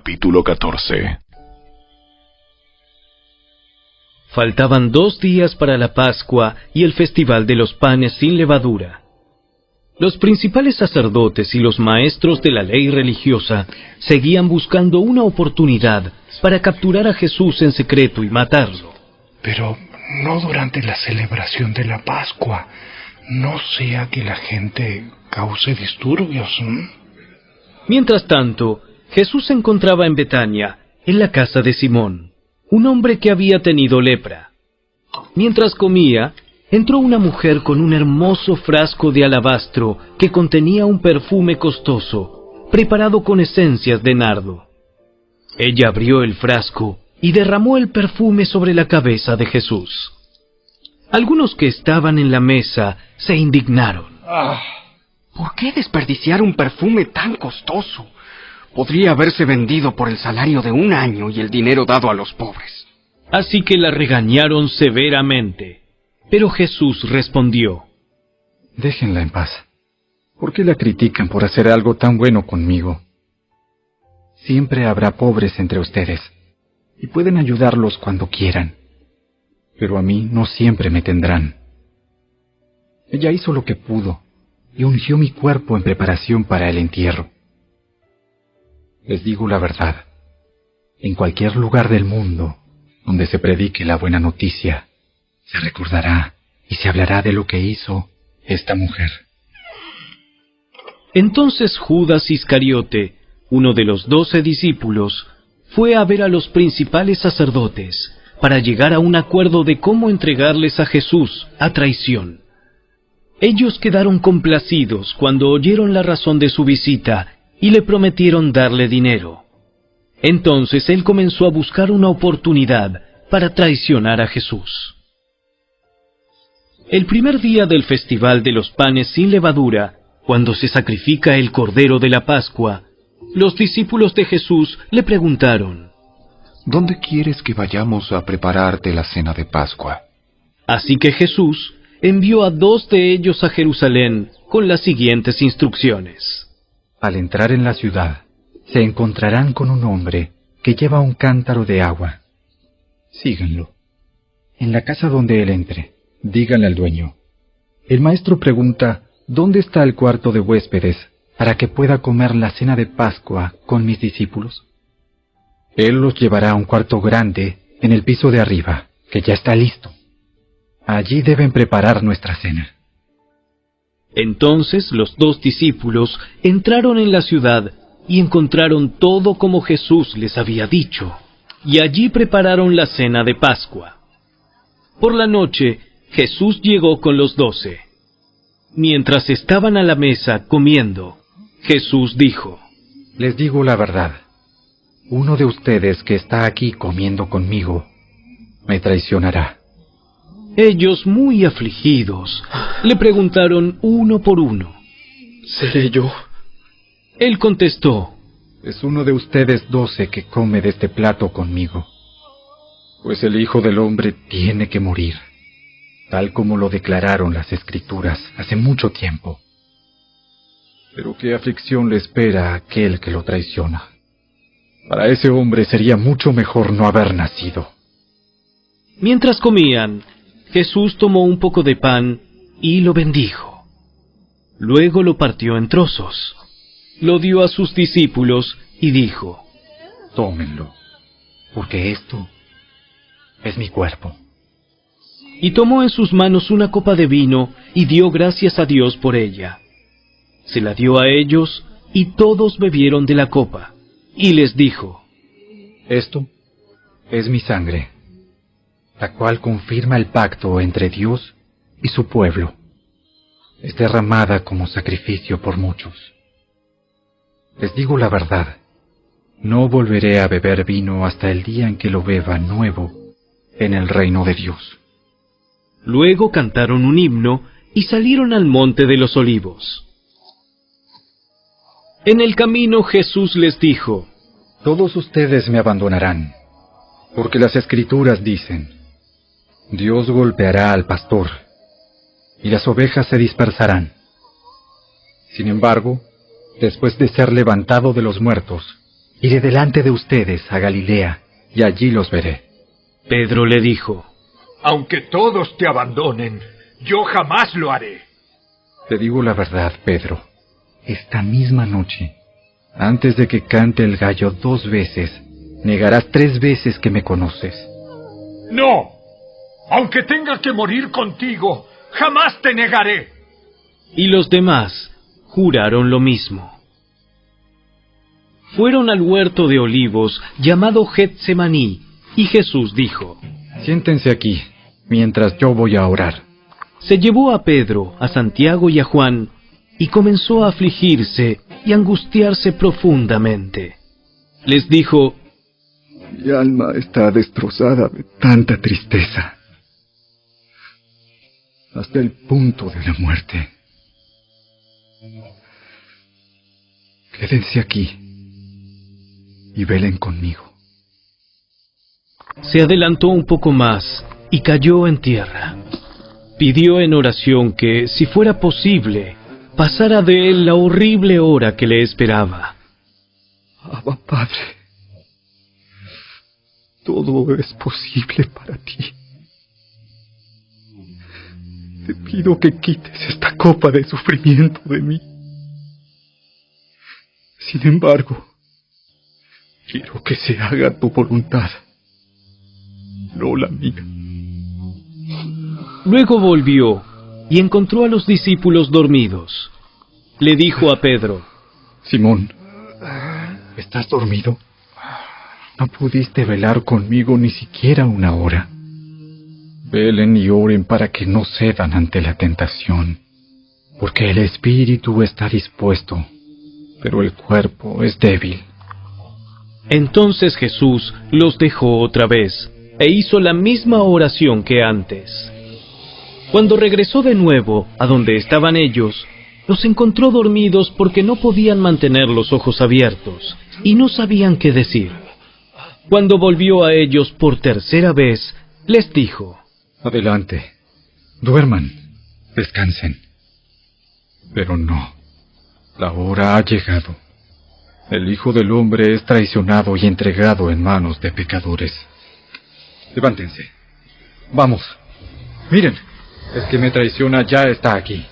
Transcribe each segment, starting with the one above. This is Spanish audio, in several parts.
Capítulo 14. Faltaban 2 días para la Pascua y el Festival de los Panes sin Levadura. Los principales sacerdotes y los maestros de la ley religiosa seguían buscando una oportunidad para capturar a Jesús en secreto y matarlo. Pero no durante la celebración de la Pascua, no sea que la gente cause disturbios. Mientras tanto, Jesús se encontraba en Betania, en la casa de Simón, un hombre que había tenido lepra. Mientras comía, entró una mujer con un hermoso frasco de alabastro que contenía un perfume costoso, preparado con esencias de nardo. Ella abrió el frasco y derramó el perfume sobre la cabeza de Jesús. Algunos que estaban en la mesa se indignaron. ¿Por qué desperdiciar un perfume tan costoso? Podría haberse vendido por el salario de 1 año y el dinero dado a los pobres. Así que la regañaron severamente. Pero Jesús respondió: Déjenla en paz. ¿Por qué la critican por hacer algo tan bueno conmigo? Siempre habrá pobres entre ustedes, y pueden ayudarlos cuando quieran. Pero a mí no siempre me tendrán. Ella hizo lo que pudo, y ungió mi cuerpo en preparación para el entierro. Les digo la verdad, en cualquier lugar del mundo donde se predique la buena noticia, se recordará y se hablará de lo que hizo esta mujer. Entonces Judas Iscariote, uno de los 12 discípulos, fue a ver a los principales sacerdotes para llegar a un acuerdo de cómo entregarles a Jesús a traición. Ellos quedaron complacidos cuando oyeron la razón de su visita y le prometieron darle dinero. Entonces él comenzó a buscar una oportunidad para traicionar a Jesús. El primer día del Festival de los Panes sin Levadura, cuando se sacrifica el Cordero de la Pascua, los discípulos de Jesús le preguntaron: ¿Dónde quieres que vayamos a prepararte la cena de Pascua? Así que Jesús envió a 2 de ellos a Jerusalén con las siguientes instrucciones. Al entrar en la ciudad, se encontrarán con un hombre que lleva un cántaro de agua. Síganlo. En la casa donde él entre, díganle al dueño: el maestro pregunta, ¿dónde está el cuarto de huéspedes para que pueda comer la cena de Pascua con mis discípulos? Él los llevará a un cuarto grande en el piso de arriba, que ya está listo. Allí deben preparar nuestra cena. Entonces los 2 discípulos entraron en la ciudad y encontraron todo como Jesús les había dicho, y allí prepararon la cena de Pascua. Por la noche, Jesús llegó con los 12. Mientras estaban a la mesa comiendo, Jesús dijo: Les digo la verdad, uno de ustedes que está aquí comiendo conmigo me traicionará. Ellos, muy afligidos, le preguntaron uno por uno: ¿Seré yo? Él contestó: Es uno de ustedes 12 que come de este plato conmigo. Pues el Hijo del Hombre tiene que morir, tal como lo declararon las Escrituras hace mucho tiempo. Pero qué aflicción le espera a aquel que lo traiciona. Para ese hombre sería mucho mejor no haber nacido. Mientras comían, Jesús tomó un poco de pan y lo bendijo. Luego lo partió en trozos, lo dio a sus discípulos y dijo: Tómenlo, porque esto es mi cuerpo. Y tomó en sus manos una copa de vino y dio gracias a Dios por ella. Se la dio a ellos y todos bebieron de la copa. Y les dijo: Esto es mi sangre, la cual confirma el pacto entre Dios y su pueblo. Es derramada como sacrificio por muchos. Les digo la verdad, no volveré a beber vino hasta el día en que lo beba nuevo en el reino de Dios. Luego cantaron un himno y salieron al monte de los Olivos. En el camino Jesús les dijo: Todos ustedes me abandonarán, porque las Escrituras dicen: Dios golpeará al pastor, y las ovejas se dispersarán. Sin embargo, después de ser levantado de los muertos, Iré delante de ustedes a Galilea, y allí los veré. Pedro le dijo: Aunque todos te abandonen, yo jamás lo haré. Te digo la verdad, Pedro. Esta misma noche, antes de que cante el gallo 2 veces, negarás 3 veces que me conoces. No, aunque tenga que morir contigo, jamás te negaré. Y los demás juraron lo mismo. Fueron al huerto de olivos llamado Getsemaní, y Jesús dijo: Siéntense aquí, mientras yo voy a orar. Se llevó a Pedro, a Santiago y a Juan, y comenzó a afligirse y angustiarse profundamente. Les dijo: Mi alma está destrozada de tanta tristeza, hasta el punto de la muerte. Quédense aquí y velen conmigo. Se adelantó un poco más y cayó en tierra. Pidió en oración que, si fuera posible, pasara de él la horrible hora que le esperaba. Abba, Padre, todo es posible para ti. Te pido que quites esta copa de sufrimiento de mí. Sin embargo, quiero que se haga tu voluntad, no la mía. Luego volvió y encontró a los discípulos dormidos. Le dijo a Pedro: Simón, ¿estás dormido? No pudiste velar conmigo ni siquiera 1 hora. Velen y oren para que no cedan ante la tentación, porque el espíritu está dispuesto, pero el cuerpo es débil. Entonces Jesús los dejó otra vez e hizo la misma oración que antes. Cuando regresó de nuevo a donde estaban ellos, los encontró dormidos porque no podían mantener los ojos abiertos y no sabían qué decir. Cuando volvió a ellos por tercera vez, les dijo: Adelante, duerman, descansen. Pero no, la hora ha llegado. El Hijo del Hombre es traicionado y entregado en manos de pecadores. Levántense. Vamos. Miren, el que me traiciona ya está aquí.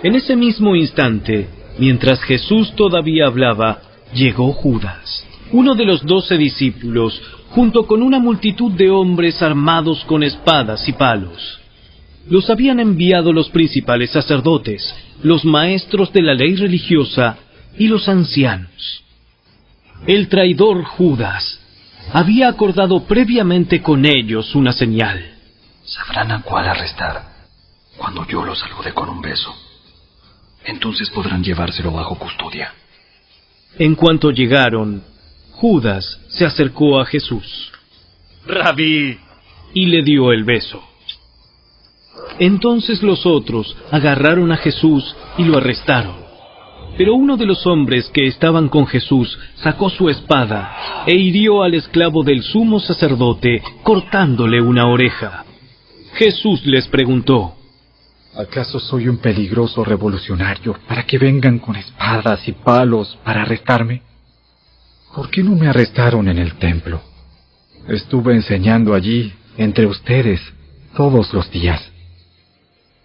En ese mismo instante, mientras Jesús todavía hablaba, llegó Judas, uno de los 12 discípulos, junto con una multitud de hombres armados con espadas y palos. Los habían enviado los principales sacerdotes, los maestros de la ley religiosa y los ancianos. El traidor Judas había acordado previamente con ellos una señal. Sabrán a cuál arrestar cuando yo los salude con un beso. Entonces podrán llevárselo bajo custodia. En cuanto llegaron, Judas se acercó a Jesús. Rabí, Y le dio el beso. Entonces los otros agarraron a Jesús y lo arrestaron. Pero uno de los hombres que estaban con Jesús sacó su espada e hirió al esclavo del sumo sacerdote, cortándole una oreja. Jesús les preguntó: ¿Acaso soy un peligroso revolucionario para que vengan con espadas y palos para arrestarme? ¿Por qué no me arrestaron en el templo? Estuve enseñando allí, entre ustedes, todos los días.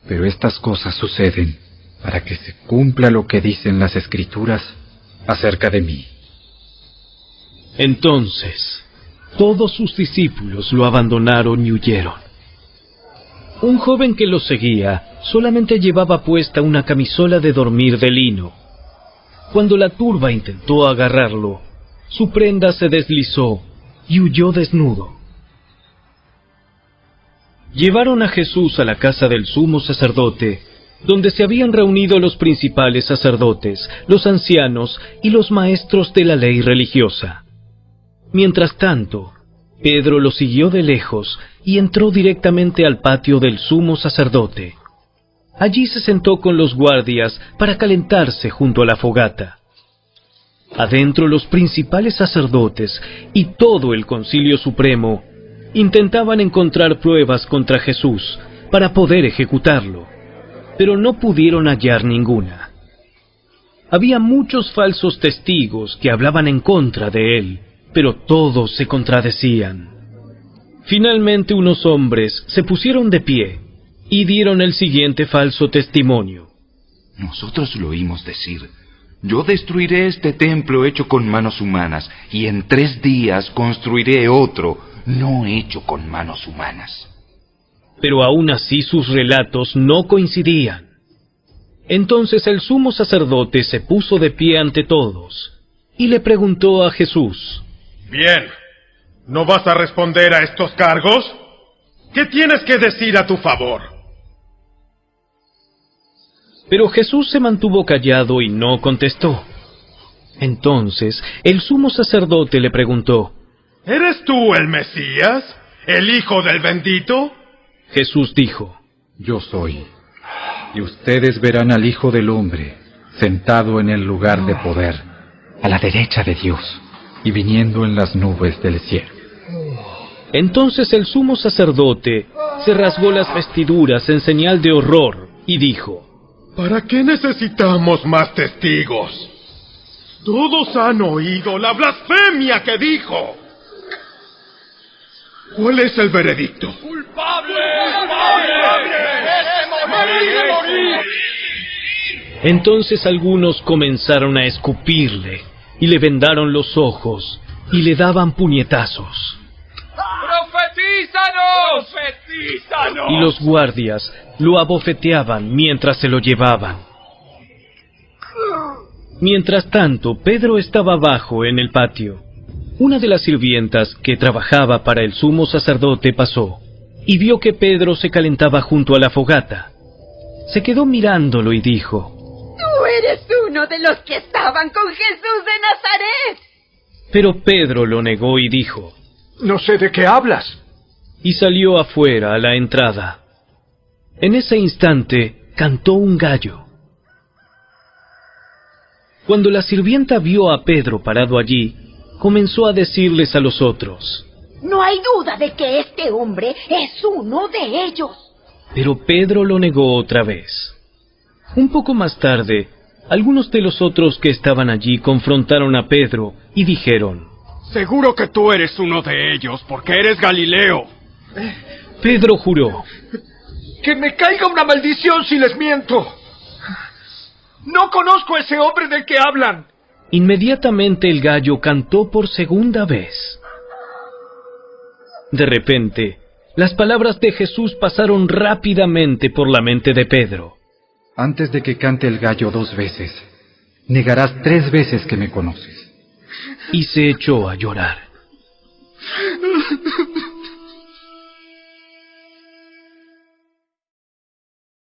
Pero estas cosas suceden para que se cumpla lo que dicen las Escrituras acerca de mí. Entonces, todos sus discípulos lo abandonaron y huyeron. Un joven que los seguía solamente llevaba puesta una camisola de dormir de lino. Cuando la turba intentó agarrarlo, su prenda se deslizó y huyó desnudo. Llevaron a Jesús a la casa del sumo sacerdote, donde se habían reunido los principales sacerdotes, los ancianos y los maestros de la ley religiosa. Mientras tanto, Pedro lo siguió de lejos y entró directamente al patio del sumo sacerdote. Allí se sentó con los guardias para calentarse junto a la fogata. Adentro los principales sacerdotes y todo el Concilio Supremo intentaban encontrar pruebas contra Jesús para poder ejecutarlo, pero no pudieron hallar ninguna. Había muchos falsos testigos que hablaban en contra de él, pero todos se contradecían. Finalmente unos hombres se pusieron de pie y dieron el siguiente falso testimonio. Nosotros lo oímos decir: yo destruiré este templo hecho con manos humanas, y en 3 días construiré otro, no hecho con manos humanas. Pero aún así sus relatos no coincidían. Entonces el sumo sacerdote se puso de pie ante todos y le preguntó a Jesús: Bien, ¿no vas a responder a estos cargos? ¿Qué tienes que decir a tu favor? Pero Jesús se mantuvo callado y no contestó. Entonces el sumo sacerdote le preguntó: ¿Eres tú el Mesías, el Hijo del Bendito? Jesús dijo: Yo soy. Y ustedes verán al Hijo del Hombre sentado en el lugar de poder, a la derecha de Dios, y viniendo en las nubes del cielo. Entonces el sumo sacerdote se rasgó las vestiduras en señal de horror y dijo: ¿Para qué necesitamos más testigos? Todos han oído la blasfemia que dijo. ¿Cuál es el veredicto? ¡Culpable! Entonces algunos comenzaron a escupirle y le vendaron los ojos y le daban puñetazos. ¡Profetízanos! ¡Profetízanos! Y los guardias lo abofeteaban mientras se lo llevaban. Mientras tanto, Pedro estaba abajo en el patio. Una de las sirvientas que trabajaba para el sumo sacerdote pasó y vio que Pedro se calentaba junto a la fogata. Se quedó mirándolo y dijo: ¡Tú eres uno de los que estaban con Jesús de Nazaret! Pero Pedro lo negó y dijo: No sé de qué hablas. Y salió afuera a la entrada. En ese instante cantó un gallo. Cuando la sirvienta vio a Pedro parado allí, comenzó a decirles a los otros: No hay duda de que este hombre es uno de ellos. Pero Pedro lo negó otra vez. Un poco más tarde, algunos de los otros que estaban allí confrontaron a Pedro y dijeron: Seguro que tú eres uno de ellos, porque eres Galileo. Pedro juró: ¡Que me caiga una maldición si les miento! ¡No conozco a ese hombre del que hablan! Inmediatamente el gallo cantó por segunda vez. De repente, las palabras de Jesús pasaron rápidamente por la mente de Pedro. Antes de que cante el gallo 2 veces, negarás 3 veces que me conoces. Y se echó a llorar.